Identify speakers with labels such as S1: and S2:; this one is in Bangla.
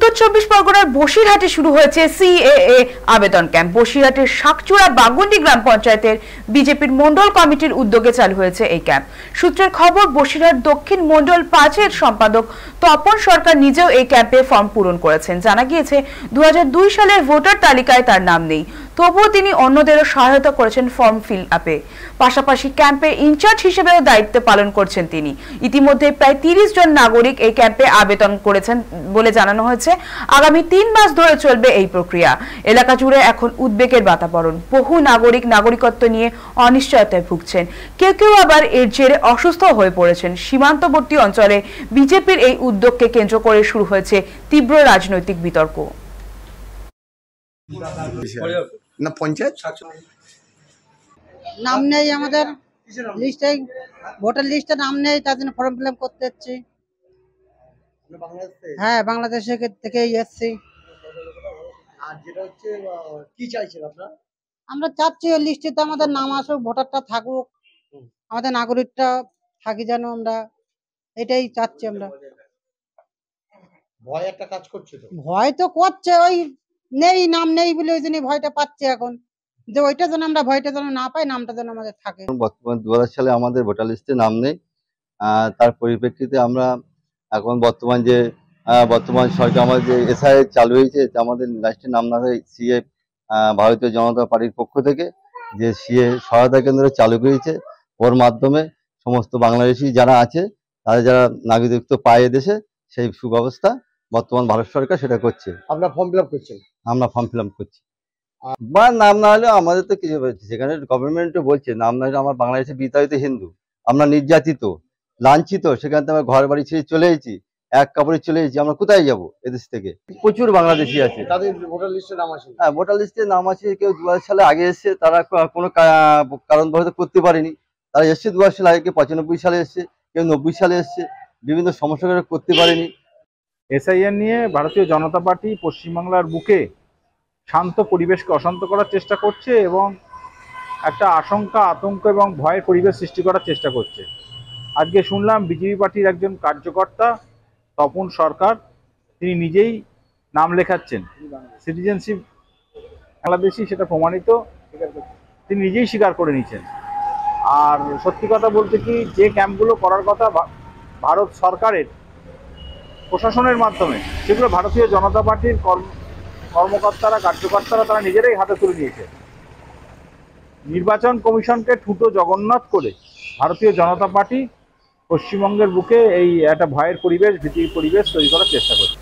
S1: উত্তর চব্বিশ পরগনার বসিরহাটে শুরু হয়েছে সিএএ আবেদন ক্যাম্প। বসিরহাটের শাকচূড়া বাগুন্ডি গ্রাম পঞ্চায়েতের বিজেপির মন্ডল কমিটির উদ্যোগে চালু হয়েছে এই ক্যাম্প। সূত্রের খবর, বসিরহাট দক্ষিণ মন্ডল 5-এর সম্পাদক তপন সরকার নিজেও এই ক্যাম্পে ফর্ম পূরণ করেছেন। জানা গিয়েছে 2002 সালের ভোটার তালিকায় তার নাম নেই, তবুও তিনি অন্যদেরও সহায়তা করেছেন ফর্ম ফিল আপে। পাশাপাশি ক্যাম্পের ইনচার্জ হিসেবেও দায়িত্ব পালন করছেন তিনি। ইতিমধ্যে প্রায় 30 জন নাগরিক এই ক্যাম্পে আবেদন করেছেন বলে জানানো হয়েছে। আগামী 3 মাস ধরে চলবে এই প্রক্রিয়া। এলাকা জুড়ে এখন উদ্বেগের বাতাবরণ। বহু নাগরিক নাগরিকত্ব নিয়ে অনিশ্চয়তায় ভুগছেন, কেউ কেউ আবার এর জেরে অসুস্থ হয়ে পড়েছেন। সীমান্তবর্তী অঞ্চলে বিজেপির এই উদ্যোগকে কেন্দ্র করে শুরু হয়েছে তীব্র রাজনৈতিক বিতর্ক।
S2: না পঞ্চায়েত
S3: নাম নেই আমাদের লিস্টে, ভোটার লিস্টে নাম নেই, তার জন্য ফর্ম ফিল আপ করতে এসেছি। হ্যাঁ, বাংলাদেশ থেকেই এসেছি।
S2: আর যেটা হচ্ছে কি চাইছেন আপনারা?
S3: আমরা চাচ্ছি ওই লিস্টে তো আমাদের নাম আসুক, ভোটারটা থাকুক, আমাদের নাগরিকটা থাকি যেন, আমরা এটাই চাচ্ছি। আমরা
S2: ভয় একটা কাজ করছে তো?
S3: ভয় তো করছে, ওই নেই, নাম নেই বলে ওই জন্য ভয়টা পাচ্ছি এখন, যে ওইটা যেন আমরা ভয়টা যেন না পাই, নামটা যেন আমাদের থাকে।
S4: বর্তমান 2000 সালে আমাদের ভোটার লিস্টে নাম নেই। তার পরিপ্রেক্ষিতে আমরা এখন বর্তমান সরকার আমাদের যে এসআই চালু হয়েছে, আমাদের লিস্টে নাম না হয়ে সিএ ভারতীয় জনতা পার্টির পক্ষ থেকে যে সিএ সহায়তা কেন্দ্র চালু হয়েছে, ওর মাধ্যমে সমস্ত বাংলাদেশি যারা আছে তাদের যারা নাগরিকত্ব পায় দেশে, সেই সুব্যবস্থা বর্তমান ভারত সরকার সেটা করছে।
S2: আপনারা ফর্ম ফিল আপ করছেন?
S4: আমরা ফর্ম ফিল আপ করছি। বা নাম না হলেও আমাদের তো কিছু হচ্ছে, সেখানে গভর্নমেন্টও বলছে নাম না হলে আমার বাংলাদেশে বিতাড়িত হিন্দু, আমরা নির্যাতিত, লাঞ্ছিত, সেখান থেকে আমরা ঘর বাড়ি ছেড়ে চলে এসেছি, এক কাপড়ে চলে এসেছি, আমরা কোথায় যাব? এদেশ থেকে প্রচুর বাংলাদেশি আছে,
S2: তাদের ভোটার লিস্টে নাম আছে।
S4: হ্যাঁ, ভোটার লিস্টে নাম আছে। কেউ 2000 সালে আগে এসছে, তারা কোনো কারণবশত করতে পারেনি, তারা এসছে 2000 সালে আগে, কেউ 95 সালে এসছে, কেউ 90 সালে এসছে, বিভিন্ন সমস্যা করতে পারেনি।
S5: এসআইআর নিয়ে ভারতীয় জনতা পার্টি পশ্চিমবাংলার বুকে শান্ত পরিবেশকে অশান্ত করার চেষ্টা করছে এবং একটা আশঙ্কা, আতঙ্ক এবং ভয়ের পরিবেশ সৃষ্টি করার চেষ্টা করছে। আজকে শুনলাম বিজেপি পার্টির একজন কার্যকর্তা তপন সরকার, তিনি নিজেই নাম লেখাচ্ছেন, সিটিজেনশিপ বাংলাদেশি, সেটা প্রমাণিত, তিনি নিজেই স্বীকার করে নিয়েছেন। আর সত্যি কথা বলতে কি, যে ক্যাম্পগুলো করার কথা ভারত সরকারের প্রশাসনের মাধ্যমে, সেগুলো ভারতীয় জনতা পার্টির কর্মকর্তারা, কার্যকর্তারা তারা নিজেরাই হাতে তুলে নিয়েছে। নির্বাচন কমিশনকে ঠুটো জগন্নাথ করে ভারতীয় জনতা পার্টি পশ্চিমবঙ্গের বুকে এই একটা ভয়ের পরিবেশ, ভীতির পরিবেশ তৈরি করার চেষ্টা করছে।